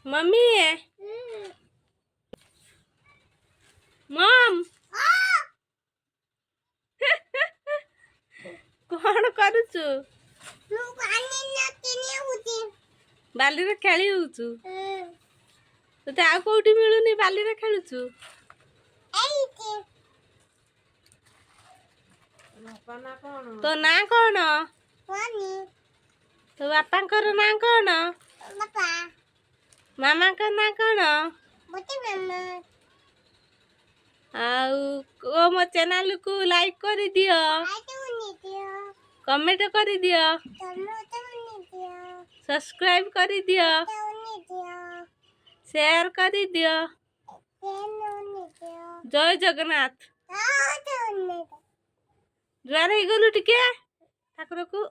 mummy मम कौन करुचु बाली खेली होचु तो आ कोठी मिलुनी बाली रे खेलुचु तो ना कौन तो बापा ना कौन मामा का ना कौन आउ मो चैनल को लाइक कर दियो कमेंट कर दियो सब्सक्राइब कर दियो शेयर कर दियो जय जगन्नाथ जुआर हो गलु टिके ठाकुर को